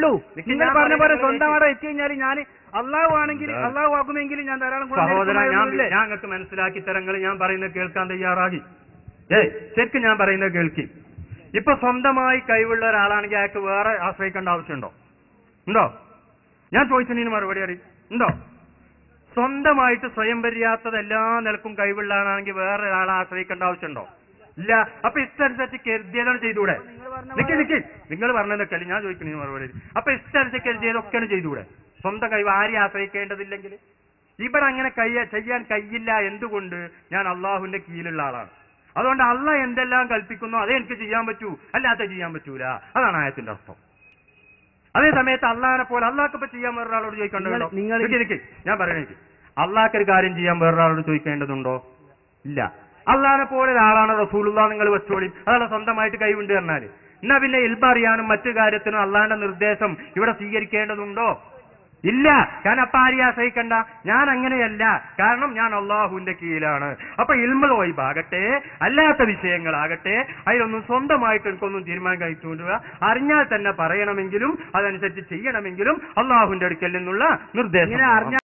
ഉള്ളൂ. നിങ്ങൾ പറഞ്ഞ പോലെ സ്വന്തം അവിടെ എത്തി കഴിഞ്ഞാൽ ഞാൻ അള്ളാഹു ആണെങ്കിൽ അള്ളാഹു ആകുമെങ്കിൽ ഞാൻ ധാരാളം ഞങ്ങൾക്ക് മനസ്സിലാക്കി തരങ്ങൾ ഞാൻ പറയുന്നത് കേൾക്കാൻ തയ്യാറാകി. ശരിക്കും ഞാൻ പറയുന്നത് കേൾക്കി. ഇപ്പൊ സ്വന്തമായി കഴിവുള്ള ഒരാളാണെങ്കിൽ അയാൾക്ക് വേറെ ആശ്രയിക്കേണ്ട ആവശ്യമുണ്ടോ? ഉണ്ടോ? ഞാൻ ചോദിച്ചതിന് മറുപടി ഉണ്ടോ? സ്വന്തമായിട്ട് സ്വയം പര്യാപ്തത എല്ലാ നിലക്കും കഴിവുള്ള ആളാണെങ്കിൽ വേറെ ഒരാളെ ആശ്രയിക്കേണ്ട ആവശ്യമുണ്ടോ? ഇല്ല. അപ്പൊ ഇഷ്ടനുസരിച്ച് കരുതിയതാണ് ചെയ്തൂടെ? നിക്ക് നിങ്ങൾ പറഞ്ഞതൊക്കെ ഞാൻ ചോദിക്കണ മറുപടി. അപ്പൊ ഇഷ്ടനുസരിച്ച് കരുതിയതൊക്കെയാണ് ചെയ്തൂടെ? സ്വന്തം കഴിവ് ആരെയും ആശ്രയിക്കേണ്ടതില്ലെങ്കിൽ. ഇവിടെ അങ്ങനെ ചെയ്യാൻ കഴിയില്ല. എന്തുകൊണ്ട്? ഞാൻ അള്ളാഹുവിന്റെ കീഴിലുള്ള ആളാണ്. അതുകൊണ്ട് അള്ളാഹ് എന്തെല്ലാം കൽപ്പിക്കുന്നോ അതേ എനിക്ക് ചെയ്യാൻ പറ്റൂ, അല്ലാത്ത ചെയ്യാൻ പറ്റൂല. അതാണ് ആയത്തിന്റെ അർത്ഥം. അതേ സമയത്ത് അള്ളാഹിനെ പോലെ അള്ളാഹ്ക്കിപ്പോ ചെയ്യാൻ വേറൊരാളോട് ചോദിക്കേണ്ടതുണ്ടോ? ഞാൻ പറയണേക്ക് അള്ളാഹ്ക്കൊരു കാര്യം ചെയ്യാൻ വേറൊരാളോട് ചോദിക്കേണ്ടതുണ്ടോ? ഇല്ല. അള്ളാഹിനെ പോലെ ഒരാളാണ് റസൂലുള്ളാഹ് നിങ്ങൾ വെച്ചോളി. അതാണ് സ്വന്തമായിട്ട് കഴിവുണ്ട് പറഞ്ഞാല്. എന്നാ പിന്നെ ഇൽമ അറിയാനും മറ്റു കാര്യത്തിനും അള്ളാഹിന്റെ നിർദ്ദേശം ഇവിടെ സ്വീകരിക്കേണ്ടതുണ്ടോ? ഇല്ല. ഞാൻ അപ്പ ആരെയും ആശ്രയിക്കണ്ട. ഞാൻ അങ്ങനെയല്ല. കാരണം ഞാൻ അള്ളാഹുവിന്റെ കീഴിലാണ്. അപ്പൊ ഇൽമുൽ ഗൈബാകട്ടെ അല്ലാത്ത വിഷയങ്ങളാകട്ടെ അതിലൊന്നും സ്വന്തമായിട്ട് എനിക്കൊന്നും തീരുമാനം കഴിച്ചുകൊണ്ടുവരിക. അറിഞ്ഞാൽ തന്നെ പറയണമെങ്കിലും അതനുസരിച്ച് ചെയ്യണമെങ്കിലും അള്ളാഹുവിന്റെ അടുക്കൽ നിന്നുള്ള നിർദ്ദേശം.